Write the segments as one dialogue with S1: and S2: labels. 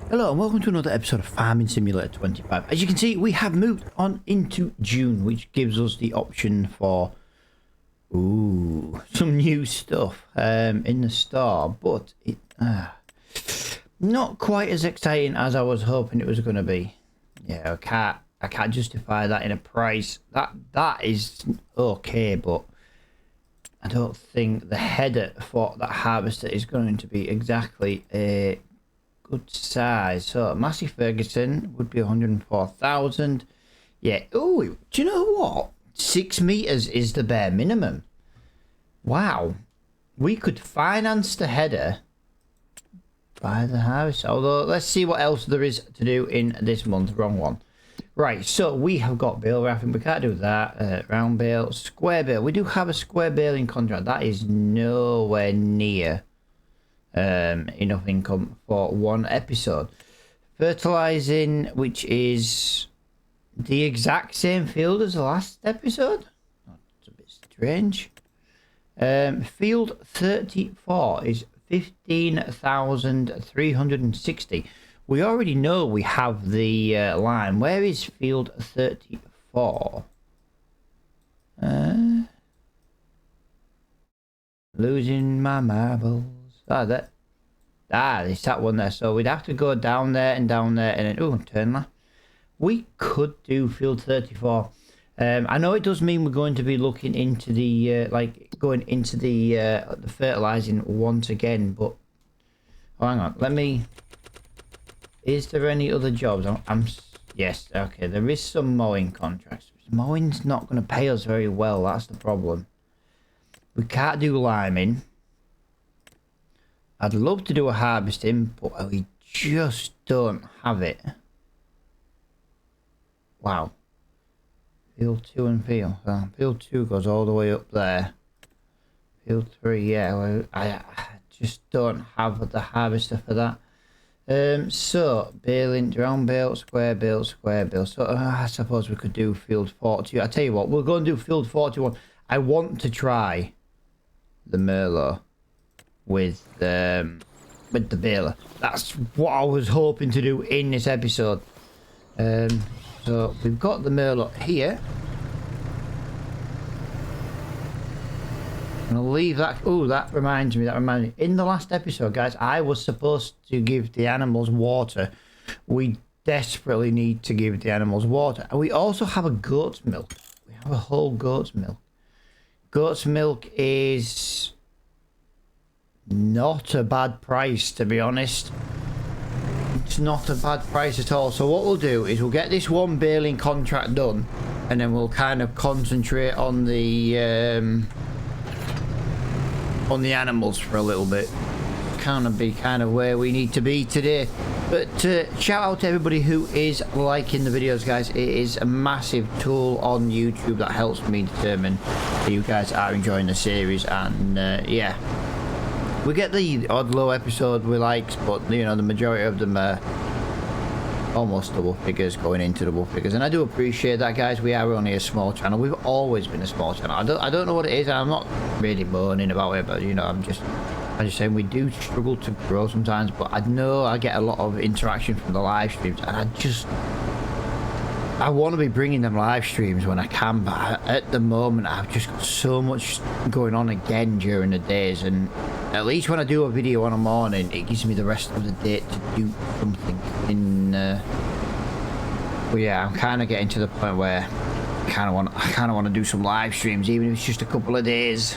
S1: Hello and welcome to another episode of Farming Simulator 25. As you can see, we have moved on into June, which gives us the option for some new stuff in the store, but it not quite as exciting as I was hoping it was going to be. Yeah, I can't justify that in a price. That is okay, but I don't think the header for that harvester is going to be exactly a good size. So Massey Ferguson would be 104,000. Yeah. Oh, do you know what? 6 meters is the bare minimum. Wow. We could finance the header by the house. Although let's see what else there is to do in this month. Wrong one. Right, so we have got bale wrapping. We can't do that. Round bale, square bale. We do have a square baling contract. That is nowhere near enough income for one episode. Fertilizing, which is the exact same field as the last episode. That's a bit strange. Field 34 is 15,360. We already know we have the line. Where is field 34? Losing my marbles. It's that one there. So we'd have to go down there and then turn left. We could do field 34. I know it does mean we're going to be looking into the the fertilizing once again, but hang on, is there any other jobs? Yes, okay, there is some mowing contracts. Mowing's not going to pay us very well, that's the problem. We can't do liming. I'd love to do a harvesting, but we just don't have it. Wow. Field 2 and field 2 goes all the way up there. Field 3, yeah, well, I just don't have the harvester for that. So baling, round bale, square bale. So I suppose we could do field 42. I tell you what, we're going to do field 41. I want to try the Merlot with the baler. That's what I was hoping to do in this episode. So we've got the Merlot here. I'm gonna leave that. Oh, that reminds me. In the last episode, guys, I was supposed to give the animals water. We desperately need to give the animals water. And we also have a goat's milk. We have a whole goat's milk. Goat's milk is not a bad price, to be honest. It's not a bad price at all. So what we'll do is we'll get this one baling contract done, and then we'll kind of concentrate on the animals for a little bit. Kind of where we need to be today. But shout out to everybody who is liking the videos, guys. It is a massive tool on YouTube that helps me determine if you guys are enjoying the series. And yeah, we get the odd low episode we like, but you know, the majority of them are almost double figures, going into double figures, and I do appreciate that, guys. We are only a small channel. We've always been a small channel. I don't know what it is, and I'm not really moaning about it, but you know, I'm just saying we do struggle to grow sometimes. But I know I get a lot of interaction from the live streams, and I want to be bringing them live streams when I can, but at the moment I've just got so much going on again during the days, and at least when I do a video on a morning, it gives me the rest of the day to do something. But yeah, I'm kind of getting to the point where I kind of want to do some live streams, even if it's just a couple of days.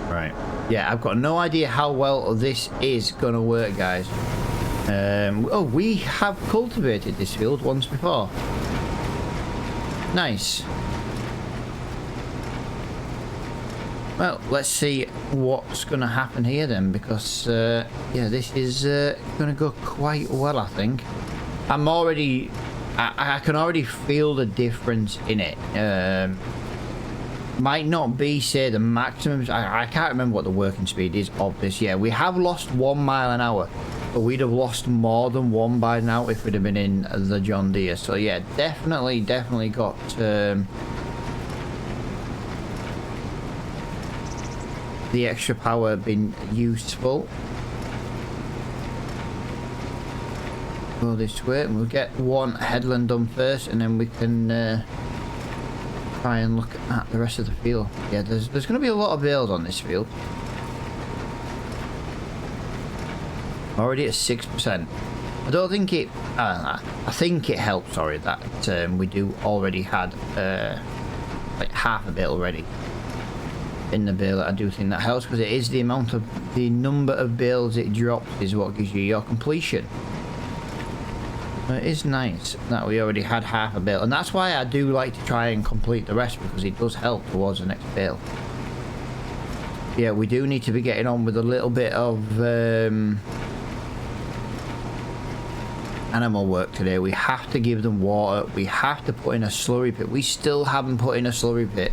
S1: Right. Yeah, I've got no idea how well this is going to work, guys. Oh, we have cultivated this field once before. Nice. Well, let's see what's going to happen here then, because yeah, this is going to go quite well, I think. I can already feel the difference in it. Might not be, say, the maximum. I can't remember what the working speed is of this. Yeah, we have lost 1 mile an hour, but we'd have lost more than 1 by now if we'd have been in the John Deere. So yeah, definitely got the extra power been useful. Go this way, and we'll get one headland done first, and then we can try and look at the rest of the field. Yeah, there's going to be a lot of bales on this field. Already at 6%. I don't think it. I think it helps. Sorry, that we do already had like half a bale already in the bale. I do think that helps because it is the number of bales it drops is what gives you your completion. It is nice that we already had half a bale, and that's why I do like to try and complete the rest, because it does help towards the next bale. Yeah, we do need to be getting on with a little bit of animal work today. We have to give them water. We have to put in a slurry pit. We still haven't put in a slurry pit.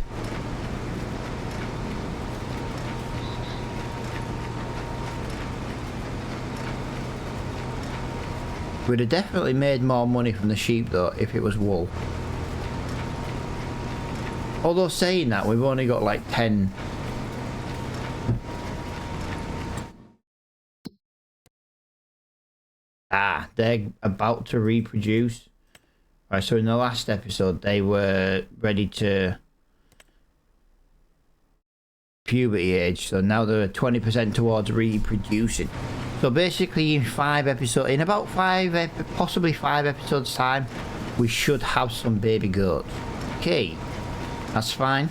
S1: We'd have definitely made more money from the sheep though if it was wool. Although saying that, we've only got like 10. Ah, they're about to reproduce. Right, so in the last episode they were ready to puberty age, so now they're 20% towards reproducing. So basically in about possibly 5 episodes time, we should have some baby goats. Okay, that's fine.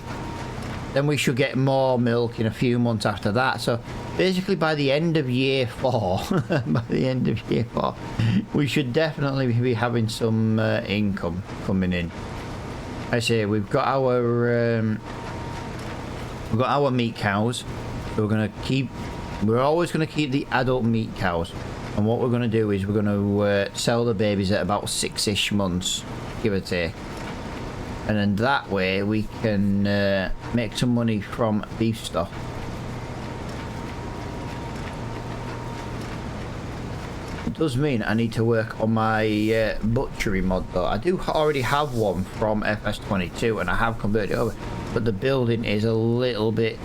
S1: Then we should get more milk in a few months after that. So basically by the end of year 4, we should definitely be having some income coming in. I say we've got our meat cows. So we're always going to keep the adult meat cows, and what we're going to do is we're going to sell the babies at about 6-ish months, give or take, and then that way we can make some money from beef stock. It does mean I need to work on my butchery mod though. I do already have one from FS22 and I have converted it over, but the building is a little bit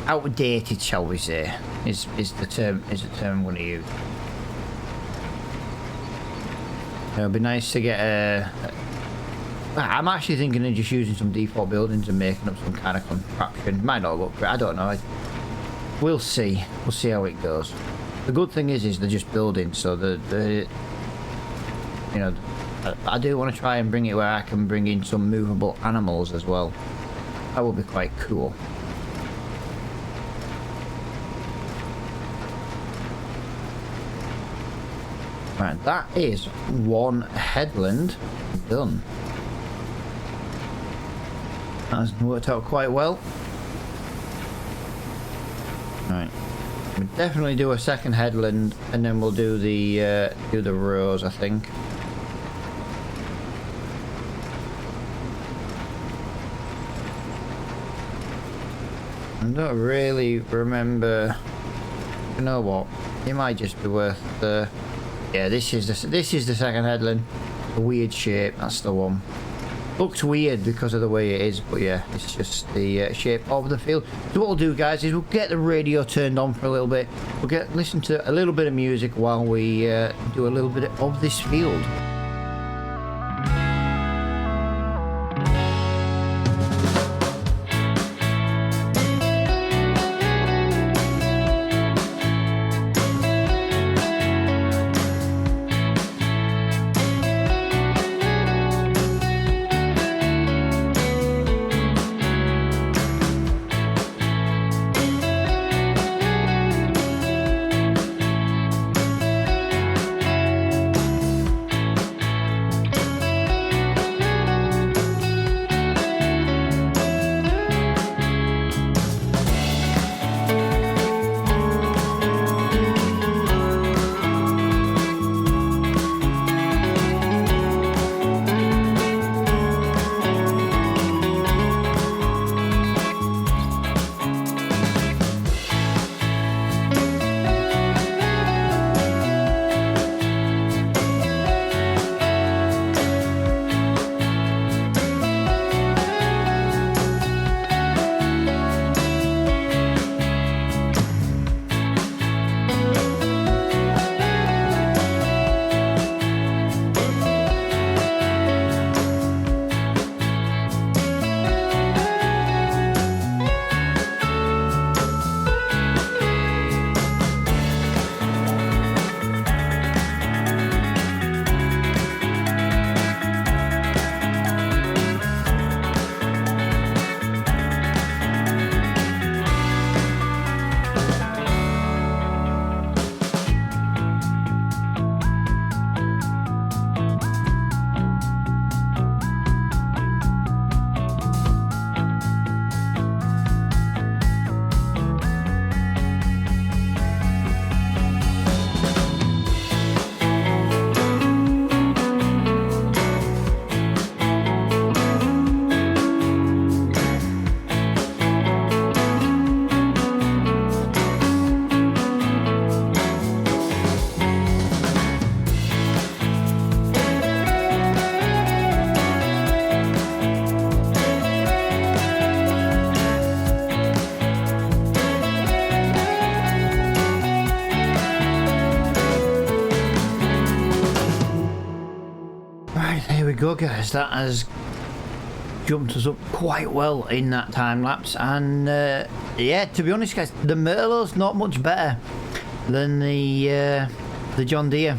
S1: outdated, shall we say, is the term I'm going to use. It would be nice to get I'm actually thinking of just using some default buildings and making up some kind of contraption. Might not look great, I don't know. We'll see. We'll see how it goes. The good thing is they're just buildings, so you know, I do want to try and bring it where I can bring in some movable animals as well. That would be quite cool. Right, that is one headland done. That's worked out quite well. Right, we'll definitely do a second headland, and then we'll do the rows, I think. I don't really remember. You know what? It might just be worth the. Yeah, this is the second headland. A weird shape. That's the one. Looks weird because of the way it is, but yeah, it's just the shape of the field. So what we'll do, guys, is we'll get the radio turned on for a little bit. We'll listen to a little bit of music while we do a little bit of this field. Right, there we go, guys. That has jumped us up quite well in that time lapse, and yeah, to be honest, guys, the Merlot's not much better than the John Deere.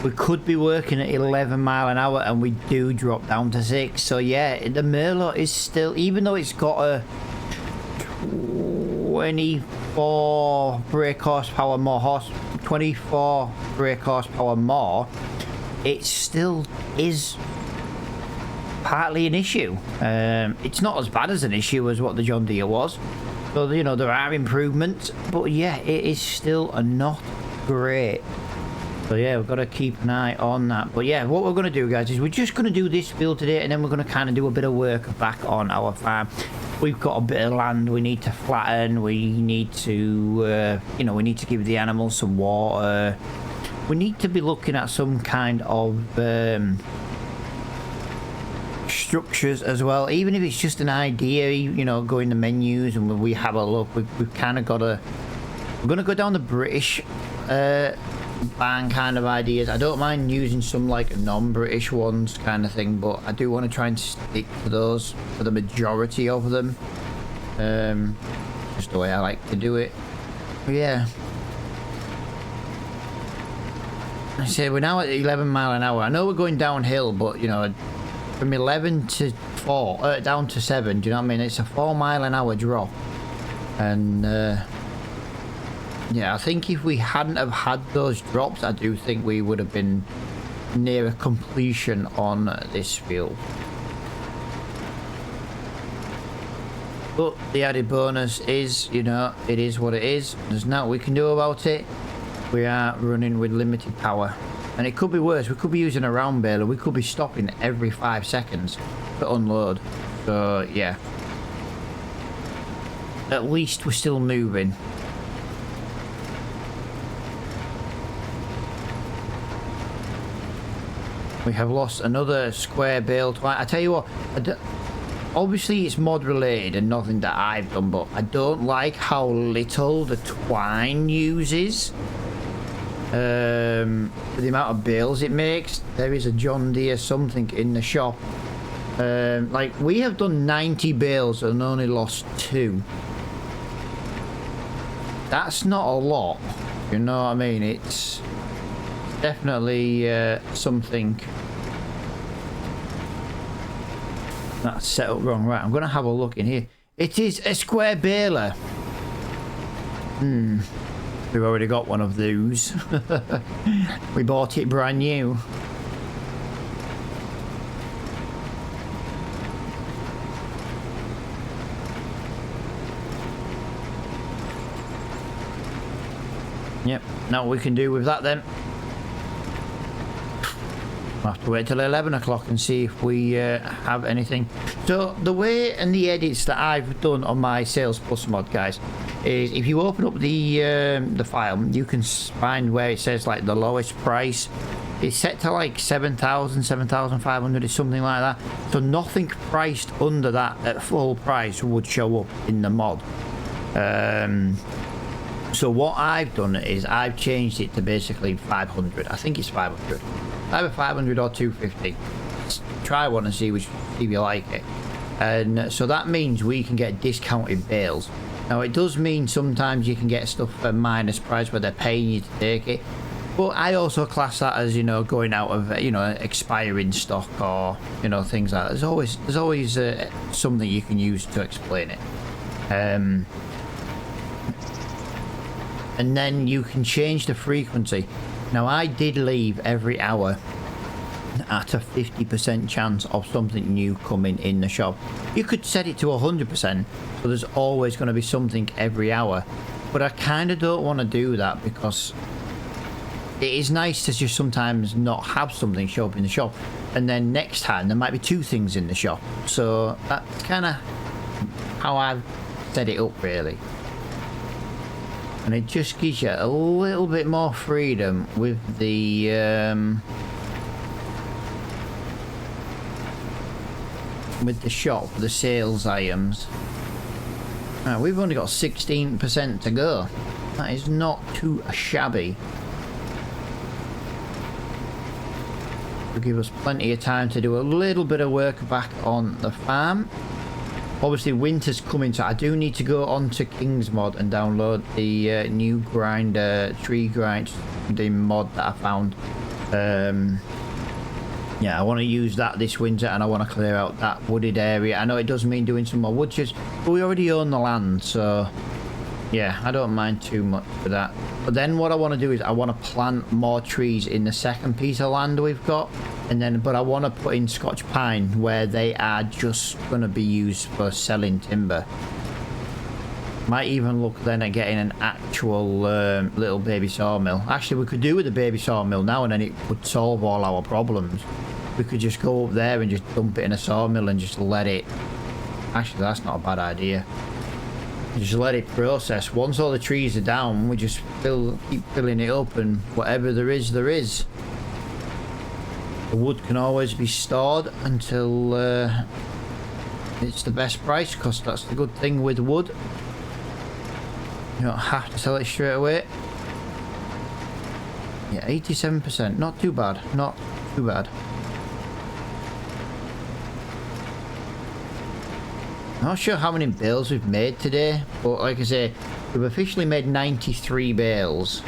S1: We could be working at 11 mile an hour, and we do drop down to 6. So yeah, the Merlot is still, even though it's got a 24 brake horsepower more, 24 brake horsepower more, it still is partly an issue. It's not as bad as an issue as what the John Deere was, so you know there are improvements, but yeah, it is still not great. So yeah, we've got to keep an eye on that. But yeah, what we're going to do, guys, is we're just going to do this build today, and then we're going to kind of do a bit of work back on our farm. We've got a bit of land we need to flatten. We need to you know, we need to give the animals some water. We need to be looking at some kind of structures as well, even if it's just an idea, you know, go in the menus and we have a look. We've kind of got to, we're going to go down the British barn kind of ideas. I don't mind using some like non-British ones kind of thing, but I do want to try and stick to those for the majority of them. Just the way I like to do it. But yeah, I say we're now at 11 mile an hour. I know we're going downhill, but you know, from 11 to 4 down to 7, do you know what I mean? It's a 4 mile an hour drop, and yeah, I think if we hadn't have had those drops, I do think we would have been near a completion on this field. But the added bonus is, you know, it is what it is. There's nothing we can do about it. We are running with limited power, and it could be worse. We could be using a round baler. We could be stopping every 5 seconds to unload. So yeah, at least we're still moving. We have lost another square bale twine. I tell you what, obviously it's mod related and nothing that I've done, but I don't like how little the twine uses. The amount of bales it makes. There is a John Deere something in the shop. Like, we have done 90 bales and only lost 2. That's not a lot, you know what I mean? It's definitely something that's set up wrong. Right, I'm gonna have a look in here. It is a square baler. We've already got one of those. We bought it brand new. Yep, now what we can do with that then, we'll have to wait till 11 o'clock and see if we have anything. So the way and the edits that I've done on my Sales Plus mod, guys, is if you open up the file, you can find where it says like the lowest price. It's set to like 7,000, 7,500 or something like that. So nothing priced under that at full price would show up in the mod. So what I've done is I've changed it to basically 500. I think it's 500. Either 500 or 250. Let's try one and see if you like it. And so that means we can get discounted bales. Now it does mean sometimes you can get stuff for minus price where they're paying you to take it. But I also class that as, you know, going out of, you know, expiring stock or, you know, things like that. There's always something you can use to explain it. And then you can change the frequency. Now I did leave every hour at a 50% chance of something new coming in the shop. You could set it to 100%, so there's always going to be something every hour. But I kind of don't want to do that because it is nice to just sometimes not have something show up in the shop, and then next time there might be 2 things in the shop. So that's kind of how I've set it up, really. And it just gives you a little bit more freedom with the shop, the sales items. Right, we've only got 16% to go. That is not too shabby. will give us plenty of time to do a little bit of work back on the farm. Obviously winter's coming, so I do need to go onto King's mod and download the new grinder, tree grinding mod that I found. Yeah, I want to use that this winter, and I want to clear out that wooded area. I know it does mean doing some more wood chips, but we already own the land, so yeah, I don't mind too much for that. But then what I want to do is I want to plant more trees in the second piece of land we've got, and then but I want to put in Scotch pine where they are just going to be used for selling timber. Might even look then at getting an actual little baby sawmill. Actually, we could do with a baby sawmill now, and then it would solve all our problems. We could just go up there and just dump it in a sawmill and just let it... Actually, that's not a bad idea. Just let it process. Once all the trees are down, we just keep filling it up, and whatever there is, there is. The wood can always be stored until it's the best price, because that's the good thing with wood. You don't have to sell it straight away. Yeah, 87%. Not too bad. Not too bad. Not sure how many bales we've made today, but like I say, we've officially made 93 bales.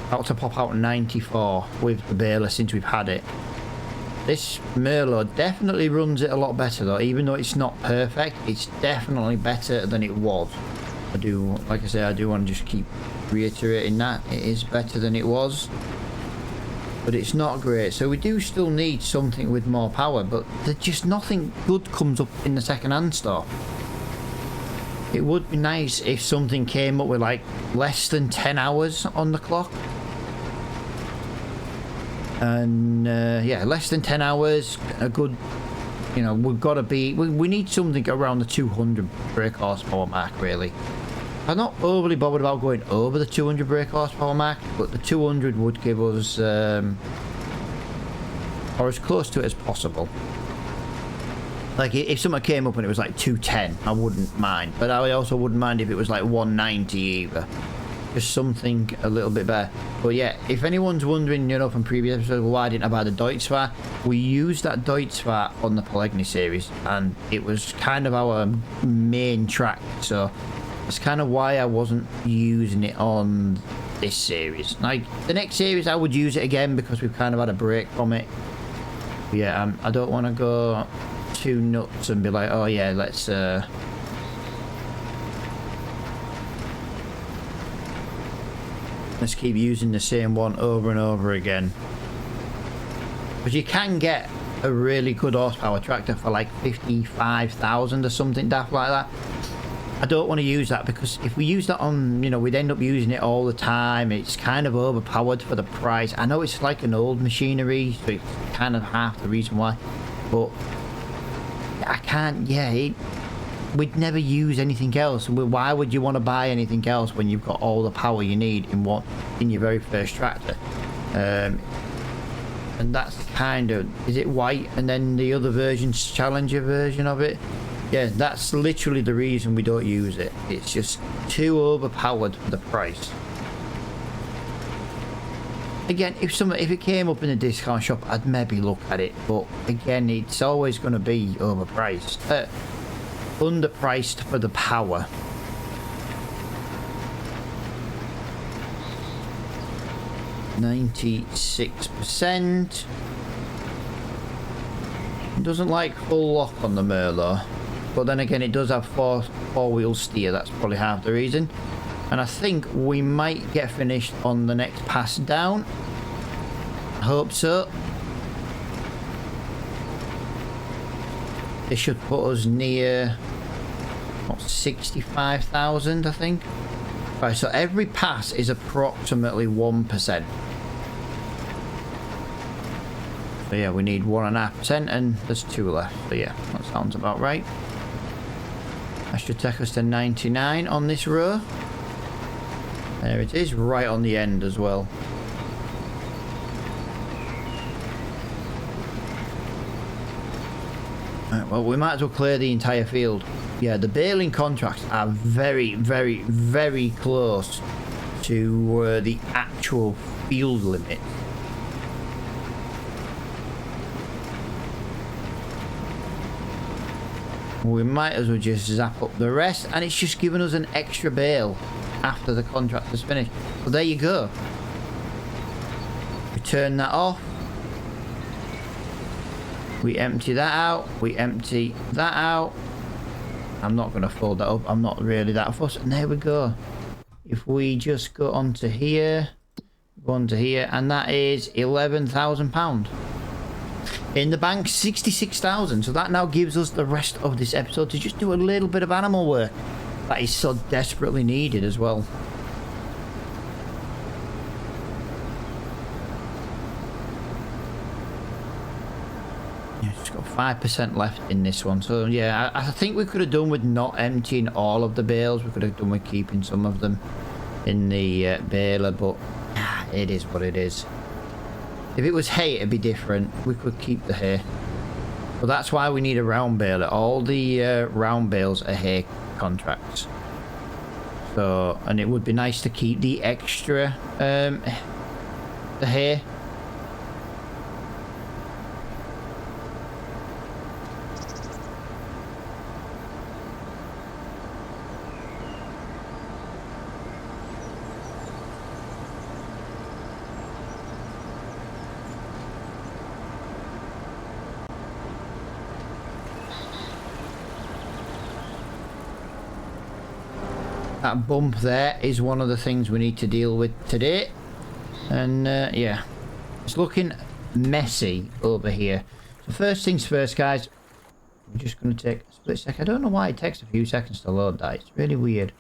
S1: About to pop out 94 with the baler since we've had it. This Merlot definitely runs it a lot better though, even though it's not perfect, it's definitely better than it was. Like I say, I do want to just keep reiterating that. It is better than it was. But it's not great, so we do still need something with more power, but there's just nothing good comes up in the second-hand store. It would be nice if something came up with like less than 10 hours on the clock. And yeah, less than 10 hours, a good, you know, we've got to be, we need something around the 200 brake horsepower mark really. I'm not overly bothered about going over the 200 brake horsepower mark, but the 200 would give us, or as close to it as possible. Like, if someone came up and it was like 210, I wouldn't mind. But I also wouldn't mind if it was like 190 either. Just something a little bit better. But yeah, if anyone's wondering, you know, from previous episodes, why didn't I buy the Deutzfahr? We used that Deutzfahr on the Polegny series, and it was kind of our main track, so that's kind of why I wasn't using it on this series. Like, the next series I would use it again because we've kind of had a break from it. But yeah, I don't want to go too nuts and be like, oh yeah, let's keep using the same one over and over again. But you can get a really good horsepower tractor for like 55,000 or something daft like that. I don't want to use that because if we use that on, you know, we'd end up using it all the time. It's kind of overpowered for the price. I know it's like an old machinery, so it's kind of half the reason why. But I can't, yeah, we'd never use anything else. Why would you want to buy anything else when you've got all the power you need in your very first tractor? And that's kind of, is it white and then the other version's Challenger version of it? Yeah, that's literally the reason we don't use it. It's just too overpowered for the price. Again, if it came up in a discount shop, I'd maybe look at it. But again, it's always going to be overpriced. Underpriced for the power. %. It doesn't like full lock on the Merlot. But then again, it does have four-wheel steer. That's probably half the reason. And I think we might get finished on the next pass down. I hope so. It should put us near, what, 65,000, I think. Right, so every pass is approximately 1%. So yeah, we need 1.5%, and there's 2 left. So yeah, that sounds about right. That should take us to 99 on this row. There it is, right on the end as well. Right, well, we might as well clear the entire field. Yeah, the baling contracts are very, very, very close to the actual field limit. We might as well just zap up the rest, and it's just giving us an extra bale after the contract is finished. Well, there you go. We turn that off. We empty that out. We empty that out. I'm not going to fold that up. I'm not really that fussed. And there we go. If we just go onto here, go onto here, and that is £11,000. In the bank, 66,000. So that now gives us the rest of this episode to just do a little bit of animal work that is so desperately needed as well. Yeah, just got 5% left in this one. So yeah, I think we could have done with not emptying all of the bales. We could have done with keeping some of them in the baler, but it is what it is. If it was hay, it'd be different. We could keep the hay. But that's why we need a round baler. All the round bales are hay contracts. So, and it would be nice to keep the extra, the hay. That bump there is one of the things we need to deal with today. And yeah, it's looking messy over here. So first things first, guys. I'm just going to take a split second. I don't know why it takes a few seconds to load that. It's really weird.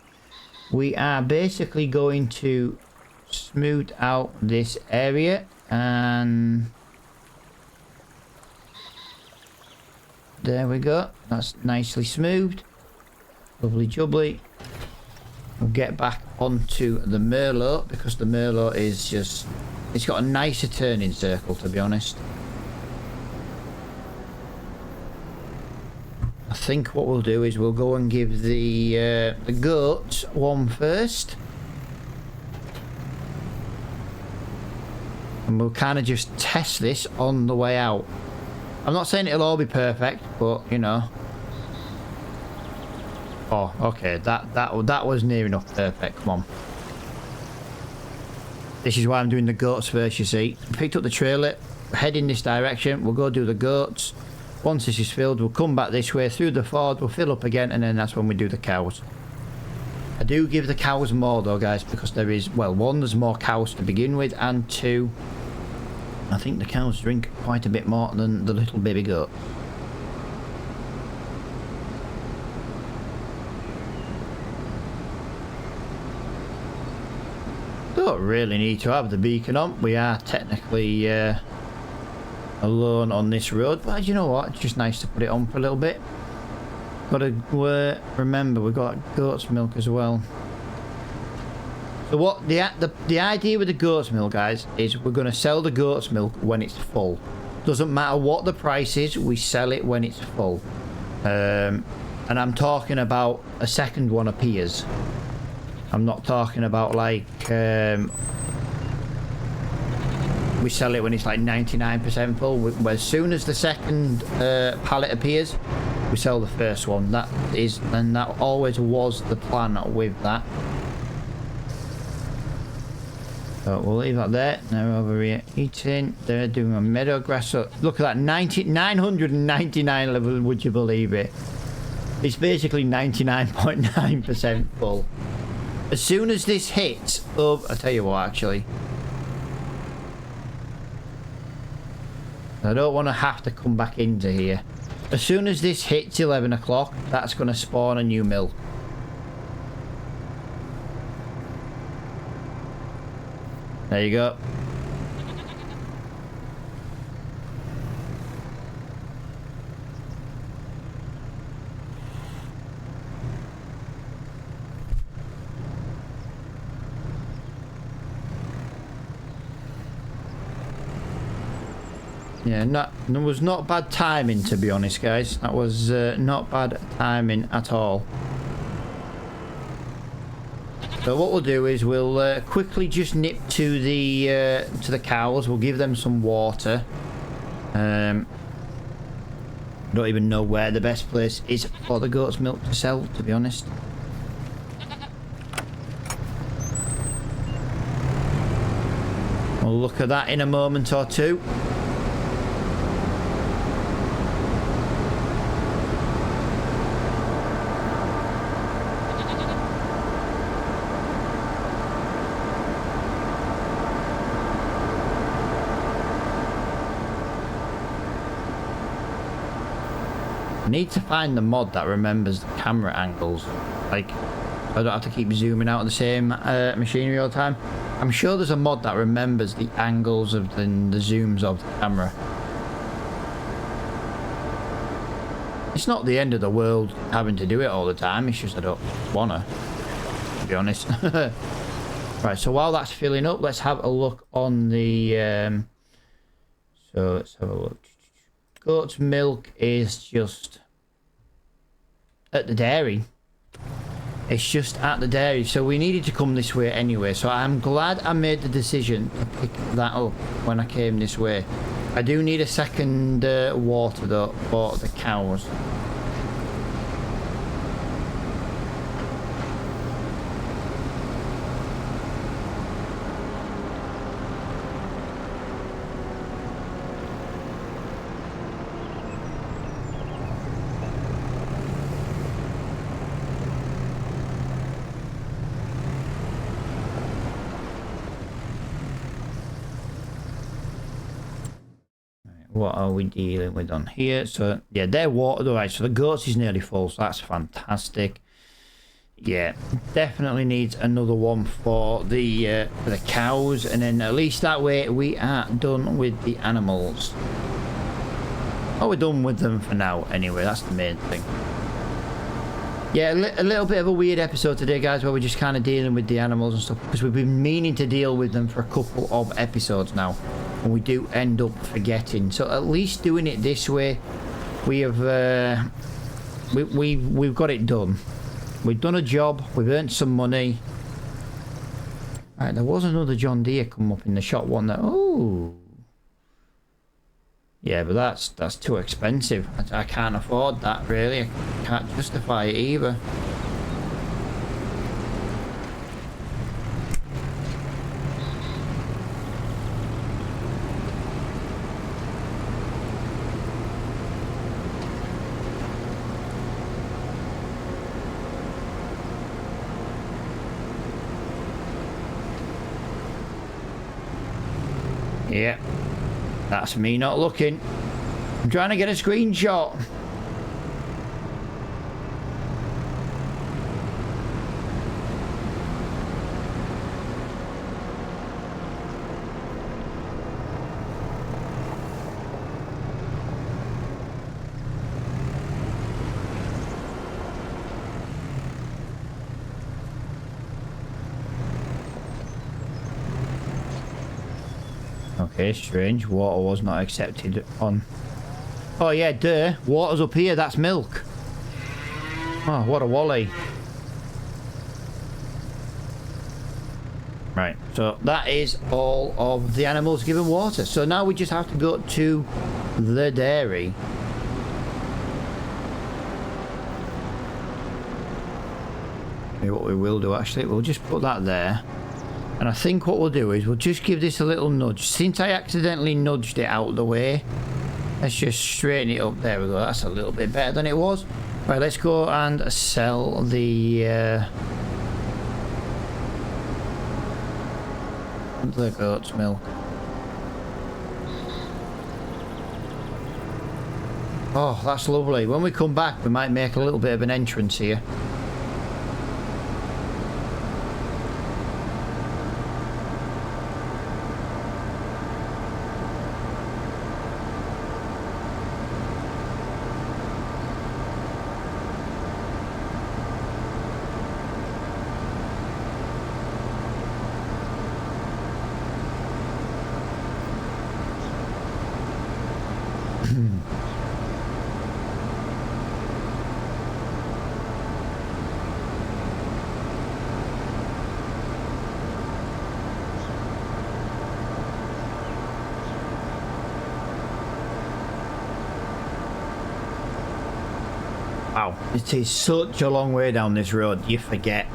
S1: We are basically going to smooth out this area. And there we go. That's nicely smoothed. Lovely jubbly. We'll get back onto the Merlot because the Merlot is just... It's got a nicer turning circle, to be honest. I think what we'll do is we'll go and give the goats one first. And we'll kind of just test this on the way out. I'm not saying it'll all be perfect, but, you know... Oh, okay, that was near enough perfect. Come on. This is why I'm doing the goats first, you see. Picked up the trailer, head in this direction, we'll go do the goats. Once this is filled, we'll come back this way through the ford, we'll fill up again, and then that's when we do the cows. I do give the cows more though, guys, because there is, well, one, there's more cows to begin with, and two, I think the cows drink quite a bit more than the little baby goat. Don't really need to have the beacon on. We are technically alone on this road, but you know what? It's just nice to put it on for a little bit. Got to remember we've got goat's milk as well. So what the idea with the goat's milk, guys, is we're going to sell the goat's milk when it's full. Doesn't matter what the price is, we sell it when it's full. And I'm talking about a second one appears. I'm not talking about like we sell it when it's like 99% full. As soon as the second pallet appears, we sell the first one. That is, and that always was the plan with that. So we'll leave that there. Now over here eating. They're doing a meadow grass. So look at that, 999 level. Would you believe it? It's basically 99.9% full. As soon as this hits, oh, I'll tell you what, actually. I don't want to have to come back into here. As soon as this hits 11 o'clock, that's going to spawn a new mill. There you go. Yeah, there was not bad timing, to be honest, guys. That was not bad timing at all. So what we'll do is we'll quickly just nip to the cows. We'll give them some water. I don't even know where the best place is for the goat's milk to sell, to be honest. We'll look at that in a moment or two. I need to find the mod that remembers the camera angles. Like, I don't have to keep zooming out of the same machinery all the time. I'm sure there's a mod that remembers the angles of the zooms of the camera. It's not the end of the world having to do it all the time. It's just I don't wanna, to be honest. Right, so while that's filling up, let's have a look on the... So let's have a look. Goat's milk is just at the dairy. It's just at the dairy, so we needed to come this way anyway, so I'm glad I made the decision to pick that up when I came this way. I do need a second water though for the cows. What are we dealing with on here? So yeah, they're watered. All right, so the goats is nearly full, so that's fantastic. Yeah, definitely needs another one for the cows, and then at least that way we are done with the animals. Oh, we're done with them for now anyway. That's the main thing. Yeah, a little bit of a weird episode today, guys, where we're just kind of dealing with the animals and stuff, because we've been meaning to deal with them for a couple of episodes now, and we do end up forgetting. So at least doing it this way, we have we've got it done. We've done a job. We've earned some money. Right, there was another John Deere come up in the shop one that. Oh. Yeah, but that's too expensive. I can't afford that, really. I can't justify it either. Yeah. That's me not looking. I'm trying to get a screenshot. Okay, strange. Water was not accepted on... Oh yeah, duh. Water's up here, that's milk. Oh, what a wally. Right, so that is all of the animals given water. So now we just have to go to the dairy. Maybe what we will do actually, we'll just put that there. And I think what we'll do is we'll just give this a little nudge. Since I accidentally nudged it out of the way, let's just straighten it up. There we go. That's a little bit better than it was. Right, let's go and sell the goat's milk. Oh, that's lovely. When we come back, we might make a little bit of an entrance here. Wow, it is such a long way down this road, you forget.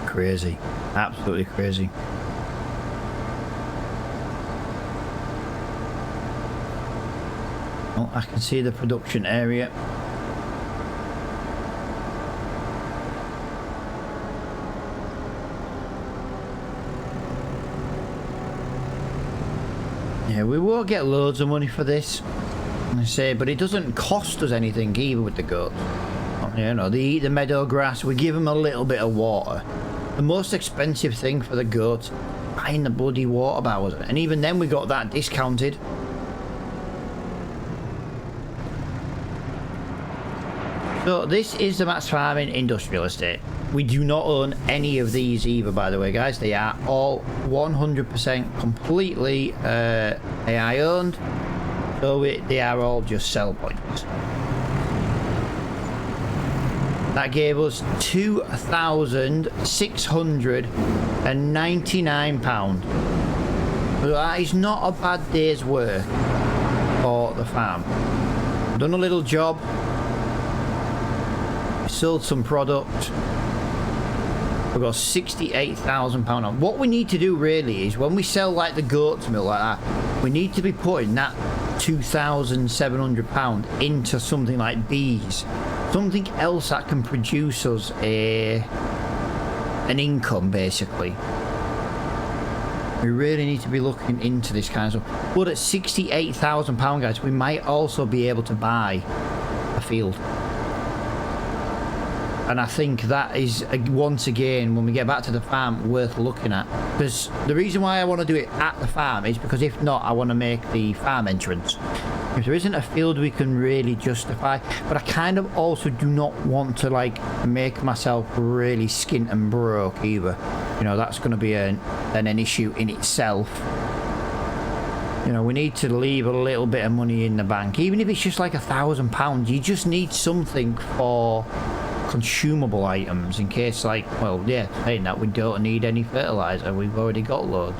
S1: Crazy, absolutely crazy. Oh, I can see the production area. Yeah, we won't get loads of money for this, I say, but it doesn't cost us anything either with the goats. You know, they eat the meadow grass, we give them a little bit of water. The most expensive thing for the goats, buying the bloody water barrels, and even then we got that discounted. So this is the Matt's Farming Industrial Estate. We do not own any of these either, by the way, guys. They are all 100% completely AI owned. So they are all just sell points. That gave us £2,699. So that is not a bad day's work for the farm. Done a little job. Sold some product. We've got £68,000 on. What we need to do really is when we sell like the goat's milk like that, we need to be putting that £2,700 into something like bees, something else that can produce us an income basically. We really need to be looking into this kind of stuff. But at £68,000, guys, we might also be able to buy a field. And I think that is, once again, when we get back to the farm, worth looking at. Because the reason why I want to do it at the farm is because if not, I want to make the farm entrance. If there isn't a field we can really justify, but I kind of also do not want to like make myself really skint and broke either. You know, that's going to be an issue in itself. You know, we need to leave a little bit of money in the bank. Even if it's just like £1,000, you just need something for consumable items in case, like, well, yeah, saying that, we don't need any fertilizer, we've already got loads,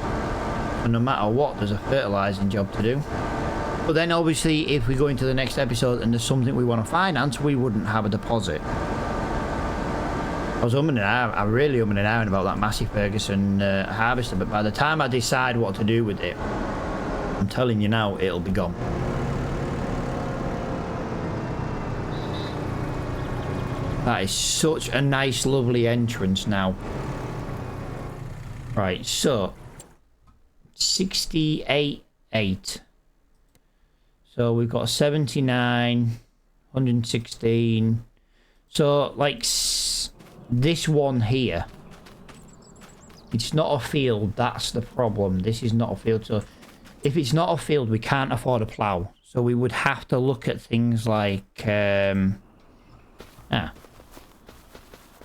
S1: and no matter what, there's a fertilizing job to do. But then obviously if we go into the next episode and there's something we want to finance, we wouldn't have a deposit. I was umming and ahhing, I really umming and ahhing about that Massey Ferguson harvester, but by the time I decide what to do with it, I'm telling you now, it'll be gone. That is such a nice, lovely entrance now. Right, so 68.8. So we've got 79, 116. So like this one here, it's not a field. That's the problem. This is not a field. So if it's not a field, we can't afford a plow. So we would have to look at things like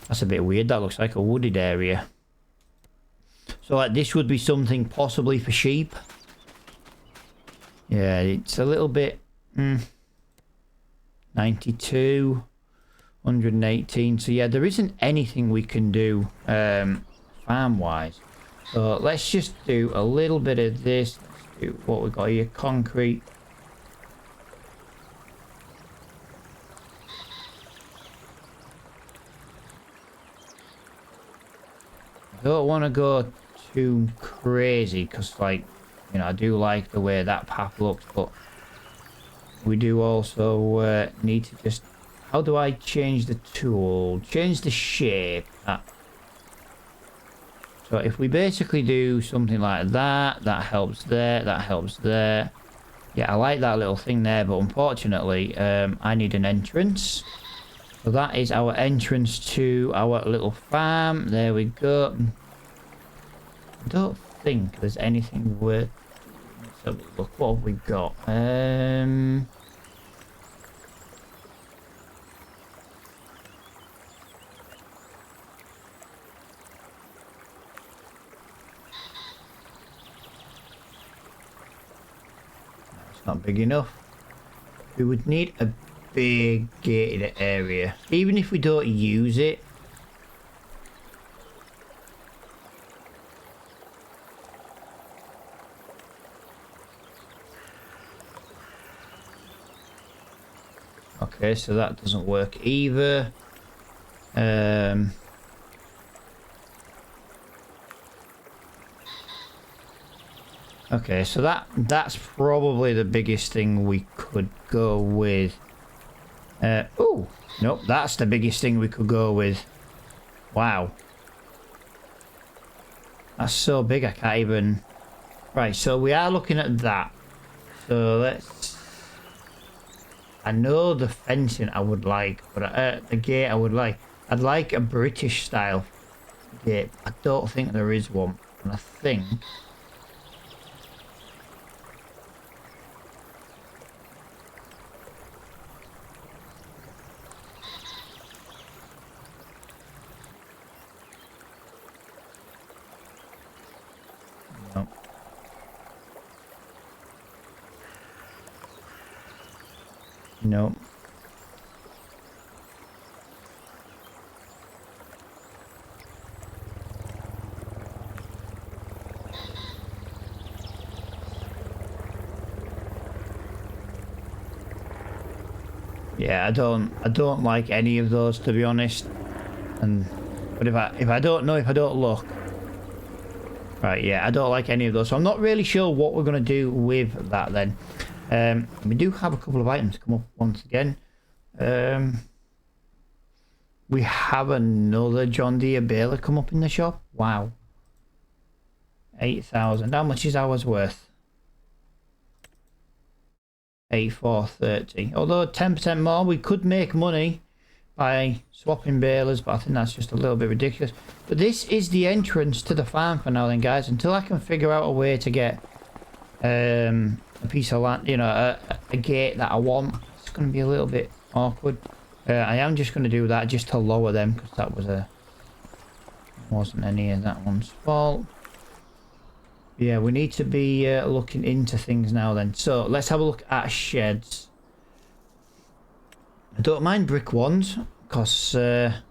S1: that's a bit weird. That looks like a wooded area. So like this would be something possibly for sheep. Yeah, it's a little bit 92, 118. So yeah, there isn't anything we can do farm wise. So let's just do a little bit of this. Let's do what we got here, concrete. Don't want to go too crazy because, like, you know, I do like the way that path looks, but we do also need to just... How do I change the tool? Change the shape. So if we basically do something like that, that helps there, that helps there. Yeah, I like that little thing there, but unfortunately, I need an entrance. So that is our entrance to our little farm. There we go. I don't think there's anything worth... Let's have a look. What have we got? It's not big enough. We would need a big gated area, even if we don't use it. Okay, so that doesn't work either. Okay, so that's probably the biggest thing we could go with. Oh, nope, that's the biggest thing we could go with. Wow. That's so big I can't even... Right, so we are looking at that. So let's... I know the fencing I would like, but the gate I would like. I'd like a British style gate. I don't think there is one. And I think... No. No. Yeah, I don't like any of those, to be honest. But if I don't know, if I don't look. Right, yeah, I don't like any of those. So I'm not really sure what we're gonna do with that then. We do have a couple of items come up once again. We have another John Deere baler come up in the shop. Wow. 8,000. How much is ours worth? 8,430. Although 10% more, we could make money by swapping balers, but I think that's just a little bit ridiculous. But this is the entrance to the farm for now then, guys. Until I can figure out a way to get a piece of land, you know, a gate that I want, it's going to be a little bit awkward. I am just going to do that just to lower them, because that was wasn't any of that one's fault. Yeah, we need to be looking into things now then. So let's have a look at sheds. I don't mind brick ones because they're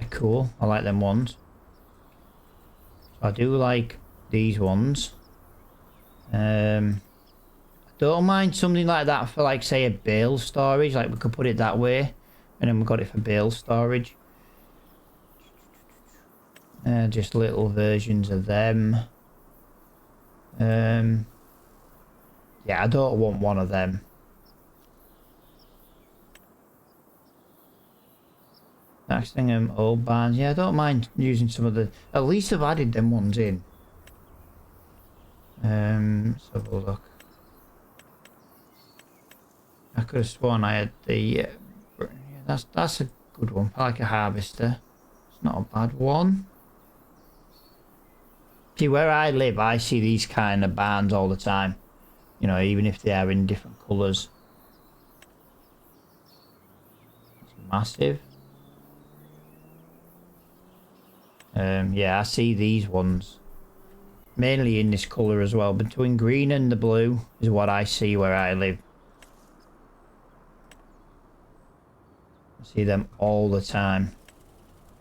S1: cool. I like them ones. So I do like these ones. I don't mind something like that for, like, say, a bale storage. Like, we could put it that way, and then we got it for bale storage. Just little versions of them. Yeah, I don't want one of them. Saxlingham old barns. Yeah, I don't mind using some of the... At least I've added them ones in. Let's have a look. I could have sworn I had the... yeah, that's a good one. I like a harvester. It's not a bad one. See, where I live, I see these kind of barns all the time. You know, even if they are in different colours. It's massive. Yeah, I see these ones. Mainly in this colour as well. Between green and the blue is what I see where I live. I see them all the time.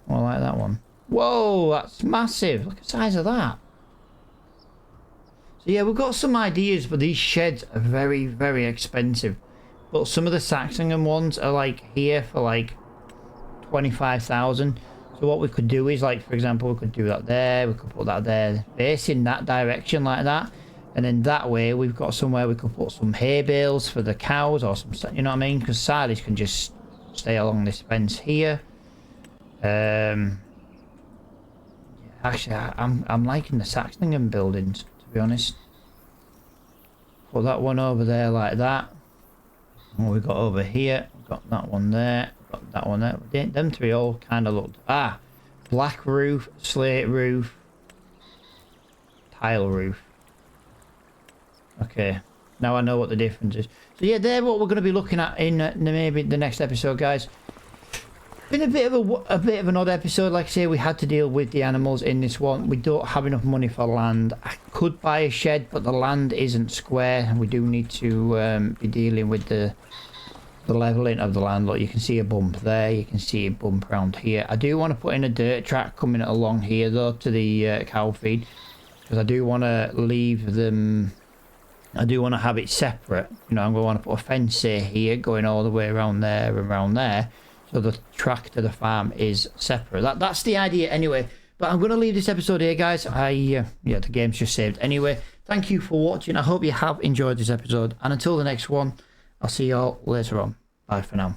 S1: Oh, I like that one. Whoa, that's massive. Look at the size of that. So yeah, we've got some ideas, but these sheds are very, very expensive. But some of the Saxlingham ones are like here for like 25,000. So what we could do is, like, for example, we could do that there. We could put that there, facing that direction like that. And then that way we've got somewhere we could put some hay bales for the cows or some, you know what I mean? Because silage can just stay along this fence here. Actually, I'm liking the Saxlingham buildings, to be honest. Put that one over there like that. What we got over here? We've got that one there. Got that one there. Them three all kind of looked... Ah! Black roof, slate roof, tile roof. Okay. Now I know what the difference is. So yeah, they're what we're going to be looking at in maybe the next episode, guys. Been a bit of an odd episode. Like I say, we had to deal with the animals in this one. We don't have enough money for land. I could buy a shed, but the land isn't square, and we do need to be dealing with the leveling of the land. Look, you can see a bump there. You can see a bump around here. I do want to put in a dirt track coming along here though to the cow feed, because I do want to leave them I do want to have it separate. You know, I'm going to want to put a fence here going all the way around there and around there. So the track to the farm is separate. That's the idea anyway. But I'm going to leave this episode here, guys. Yeah, the game's just saved. Anyway, thank you for watching. I hope you have enjoyed this episode. And until the next one, I'll see you all later on. Bye for now.